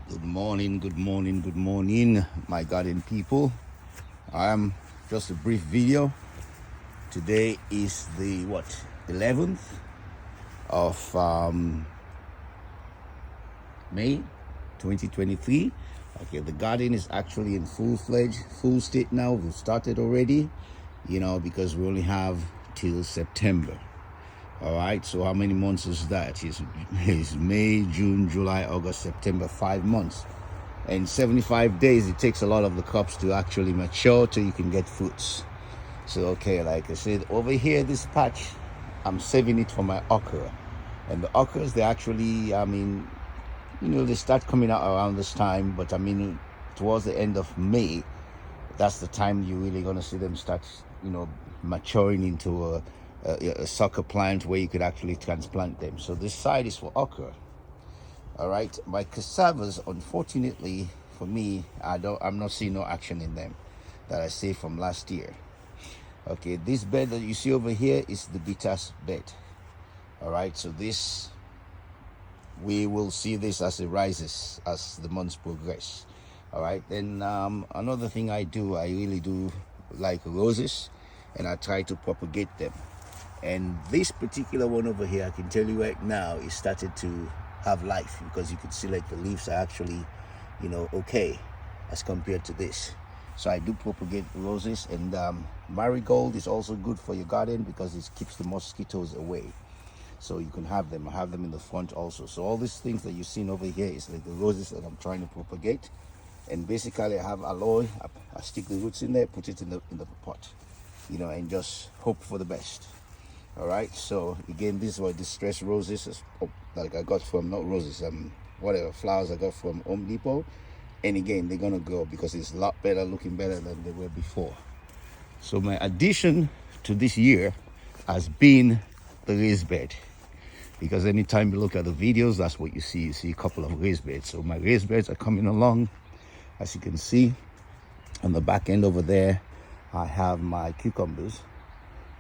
Good morning, good morning, good morning, my garden people. Just a brief video. Today is the 11th of May 2023. Okay, the garden is actually in full state now. We've started already, because we only have till September. All right, so how many months is that? It's May, June, July, August, September, 5 months. And 75 days, it takes a lot of the crops to actually mature till you can get fruits. So, okay, like I said, over here, this patch, I'm saving it for my okra. And the okras, they actually, they start coming out around this time. But, towards the end of May, that's the time you're really going to see them start, maturing into a sucker plant where you could actually transplant them. So this side is for okra. All right, my cassavas, unfortunately for me, I'm not seeing no action in them that I saved from last year. Okay, this bed that you see over here is the bitters bed. All right, so we will see this as it rises as the months progress. All right, then another thing I really do like roses, and I try to propagate them. And this particular one over here, I can tell you right now, is started to have life, because you can see like the leaves are actually, okay as compared to this. So I do propagate roses, and marigold is also good for your garden because it keeps the mosquitoes away. So you can have them. I have them in the front also. So all these things that you've seen over here is like the roses that I'm trying to propagate. And basically I have aloe. I stick the roots in there, put it in the pot, and just hope for the best. All right, so again, these were distressed roses that I got from, not roses, whatever flowers I got from Home Depot. And again, they're gonna grow because it's a lot better, looking better than they were before. So my addition to this year has been the raised bed, because anytime you look at the videos, that's what you see. You see a couple of raised beds. So my raised beds are coming along. As you can see on the back end over there, I have my cucumbers,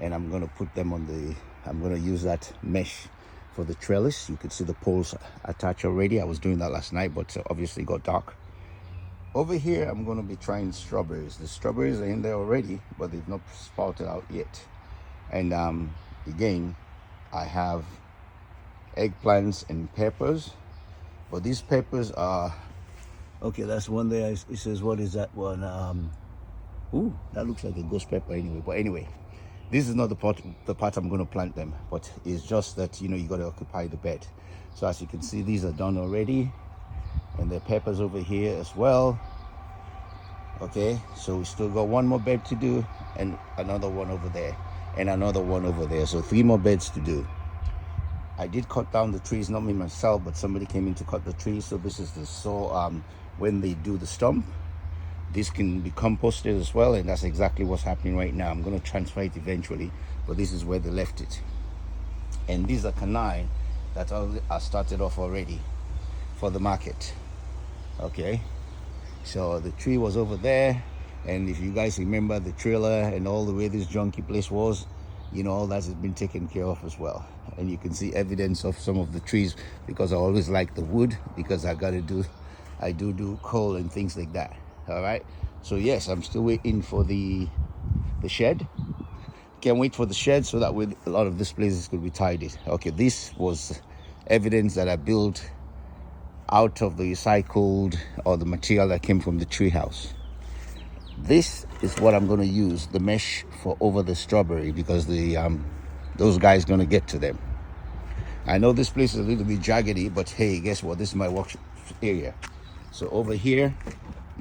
and I'm going to put them I'm going to use that mesh for the trellis. You could see the poles attached already. I was doing that last night, but obviously it got dark. Over here, I'm going to be trying strawberries. The strawberries are in there already, but they've not sprouted out yet. And again, I have eggplants and peppers, but these peppers are, okay, that's one there. It says, what is that one? Ooh, that looks like a ghost pepper anyway. But anyway, this is not the part I'm going to plant them, but it's just that, you got to occupy the bed. So as you can see, these are done already, and the peppers over here as well. Okay, so we still got one more bed to do, and another one over there, and another one over there. So 3 more beds to do. I did cut down the trees, not me myself, but somebody came in to cut the trees. So this is when they do the stump, this can be composted as well, and that's exactly what's happening right now. I'm going to transfer it eventually, but this is where they left it. And these are canine that are started off already for the market. Okay, so the tree was over there, and if you guys remember the trailer and all the way this junky place was, all that has been taken care of as well. And you can see evidence of some of the trees, because I always like the wood, because I do coal and things like that. All right, so yes, I'm still waiting for the shed. Can't wait for the shed, so that way a lot of this places could be tidied. Okay, this was evidence that I built out of the recycled, or the material that came from the tree house. This is what I'm going to use, the mesh, for over the strawberry, because those guys going to get to them. I know this place is a little bit jaggedy, but hey, guess what? This is my work area. So over here,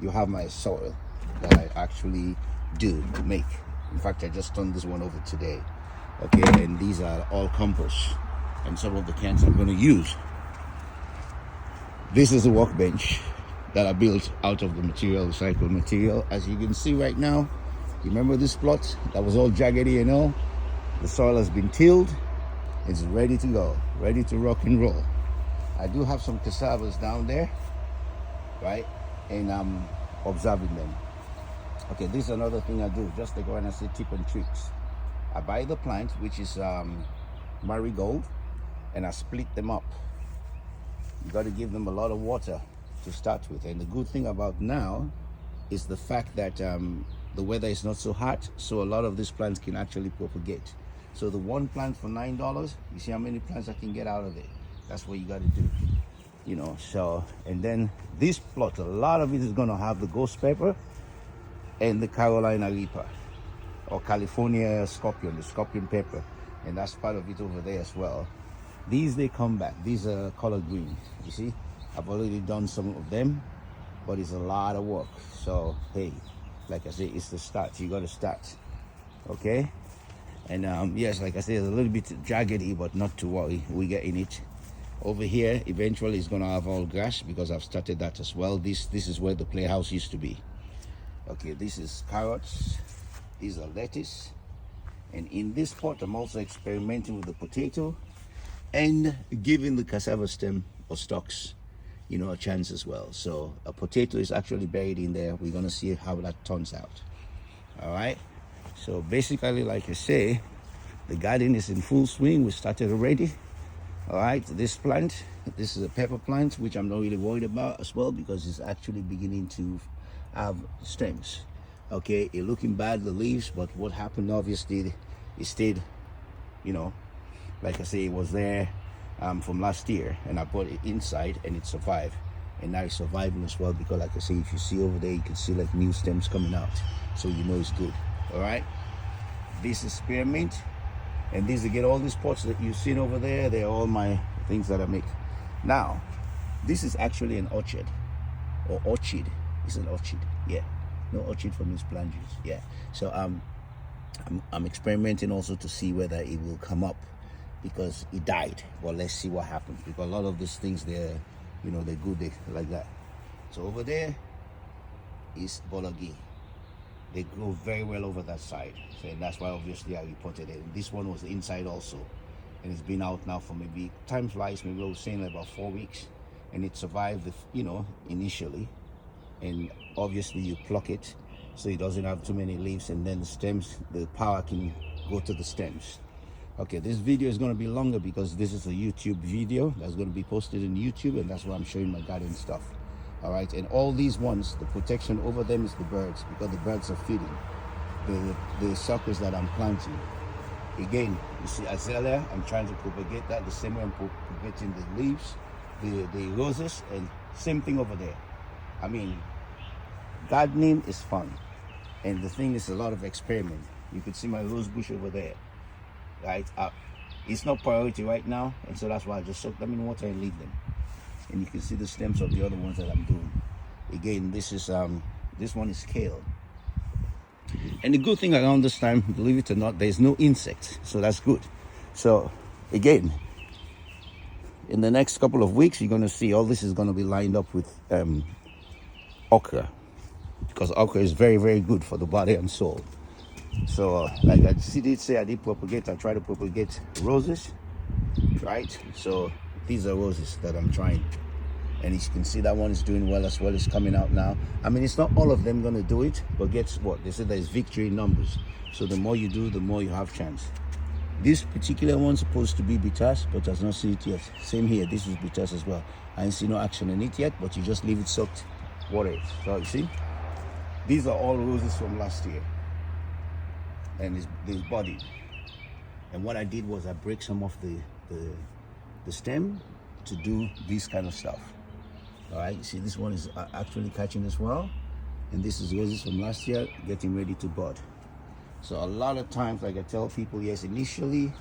you have my soil that I actually do make. In fact, I just turned this one over today. Okay, and these are all compost, and some of the cans I'm going to use. This is a workbench that I built out of the recycled material. As you can see right now, you remember this plot that was all jaggedy and all? The soil has been tilled. It's ready to go, ready to rock and roll. I do have some cassavas down there, right? And I'm observing them. Okay, this is another thing I do, just to go and say tip and tricks. I buy the plant, which is marigold, and I split them up. You got to give them a lot of water to start with. And the good thing about now is the fact that the weather is not so hot, so a lot of these plants can actually propagate. So the one plant for $9, you see how many plants I can get out of it. That's what you got to do, you know. So, and then this plot, a lot of it is going to have the ghost pepper and the Carolina Reaper, or California scorpion, the scorpion pepper, and that's part of it over there as well. These, they come back. These are color green. You see, I've already done some of them, but it's a lot of work. So hey, like I say, it's the start. You got to start, okay? And yes, like I said, it's a little bit jaggedy, but not to worry, we get in it. Over here, eventually it's gonna have all grass because I've started that as well. This is where the playhouse used to be. Okay, this is carrots, these are lettuce, and in this pot I'm also experimenting with the potato and giving the cassava stem or stalks, you know, a chance as well. So a potato is actually buried in there. We're gonna see how that turns out. All right, so basically, like I say, the garden is in full swing. We started already. All right, this plant, this is a pepper plant, which I'm not really worried about as well because it's actually beginning to have stems. Okay, it looking bad, the leaves, but what happened, obviously, it stayed, you know, like I say, it was there from last year, and I put it inside and it survived, and now it's surviving as well because, like I say, if you see over there, you can see like new stems coming out, so you know it's good. All right, this is spearmint, and these, again, all these pots that you've seen over there, they're all my things that I make. Now, this is actually an orchard, or orchid. It's an orchid, yeah. No orchid from Miss Plant Juice, yeah. So I'm experimenting also to see whether it will come up because it died. Well, let's see what happens because a lot of these things, they're, you know, they're good, they like that. So over there is bolagi. They grow very well over that side, so that's why obviously I reported it. This one was inside also, and it's been out now for maybe, time flies, maybe I was saying about 4 weeks, and it survived the, you know, initially. And obviously you pluck it so it doesn't have too many leaves, and then the stems, the power can go to the stems. Okay, this video is going to be longer because this is a YouTube video that's going to be posted in YouTube, and that's why I'm showing my garden stuff. All right, and all these ones, the protection over them is the birds, because the birds are feeding the suckers that I'm planting. Again, you see azalea, I'm trying to propagate that the same way I'm propagating the leaves, the roses, and same thing over there. I mean, gardening is fun, and the thing is a lot of experiment. You could see my rose bush over there, right? It's not priority right now, and so that's why I just soak them in water and leave them. And you can see the stems of the other ones that I'm doing. Again, this one is kale. And the good thing around this time, believe it or not, there's no insects, so that's good. So again, in the next couple of weeks, you're going to see all this is going to be lined up with okra, because okra is very, very good for the body and soul. So like I did say, I did propagate. I try to propagate roses, right? So these are roses that I'm trying, and as you can see, that one is doing well as well. It's coming out now. I mean, it's not all of them going to do it, but guess what? They say there's victory in numbers. So the more you do, the more you have chance. This particular one's supposed to be bitters, but has not seen it yet. Same here, this is bitters as well. I ain't seen no action in it yet, but you just leave it soaked water. So you see, these are all roses from last year, and it's bodied. And what I did was I break some of the stem to do this kind of stuff. All right, you see, this one is actually catching as well, and this is roses from last year getting ready to bud. So a lot of times, like I tell people, yes, initially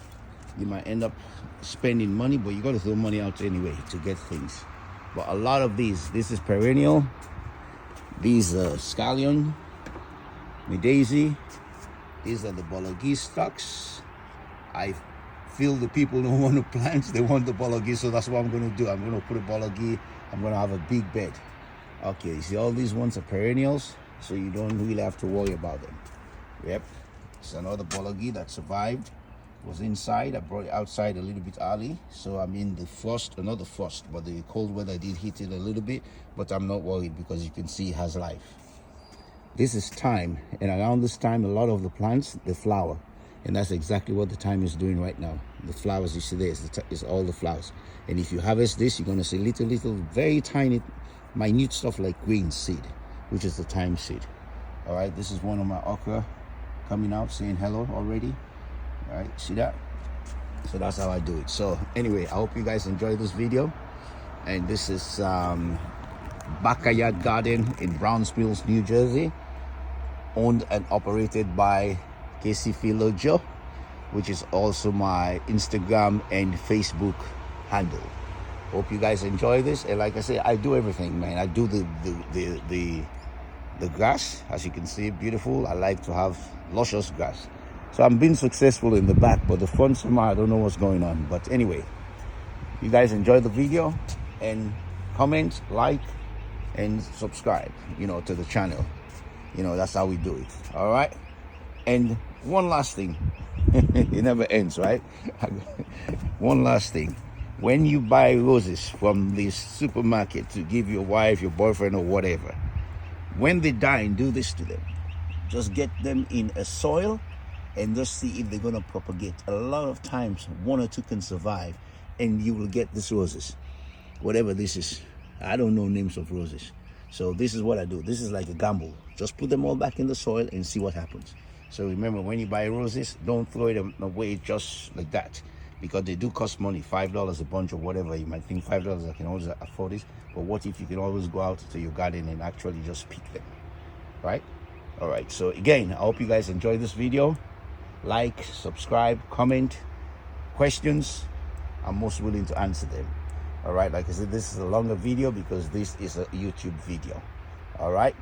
you might end up spending money, but you got to throw money out anyway to get things. But a lot of this is perennial. These are scallion, daisy. These are the bolagi stocks. I feel the people don't want to plant, they want the bolagi, so that's what I'm going to do. I'm going to put a bolagi. I'm going to have a big bed. Okay, you see, all these ones are perennials, so you don't really have to worry about them. Yep, it's another bolagi that survived. It was inside. I brought it outside a little bit early, so I'm in the frost, not the frost, but the cold weather did hit it a little bit, but I'm not worried because you can see it has life. This is thyme, and around this time, a lot of the plants, they flower, and that's exactly what the thyme is doing right now. The flowers you see there is all the flowers, and if you harvest this, you're going to see little, very tiny minute stuff like green seed, which is the thyme seed. All right, this is one of my okra coming out saying hello already. All right, see that? So that's how I do it. So anyway, I hope you guys enjoy this video. And this is Backyard Garden in Browns Mills, New Jersey, owned and operated by Casey Philo Joe, which is also my Instagram and Facebook handle. Hope you guys enjoy this. And like I say, I do everything, man. I do the grass, as you can see, beautiful. I like to have luscious grass. So I'm being successful in the back, but the front somehow I don't know what's going on. But anyway, you guys enjoy the video, and comment, like, and subscribe, to the channel. That's how we do it. All right. And one last thing, it never ends, right? One last thing. When you buy roses from the supermarket to give your wife, your boyfriend, or whatever, when they die, do this to them. Just get them in a soil and just see if they're going to propagate. A lot of times, one or two can survive, and you will get these roses. Whatever this is, I don't know names of roses. So this is what I do. This is like a gamble. Just put them all back in the soil and see what happens. So remember, when you buy roses, don't throw them away just like that, because they do cost money, $5 a bunch or whatever. You might think $5 I can always afford it, but what if you can always go out to your garden and actually just pick them, right? All right, so again, I hope you guys enjoy this video. Like, subscribe, comment, questions. I'm most willing to answer them. All right, like I said, this is a longer video because this is a YouTube video. All right.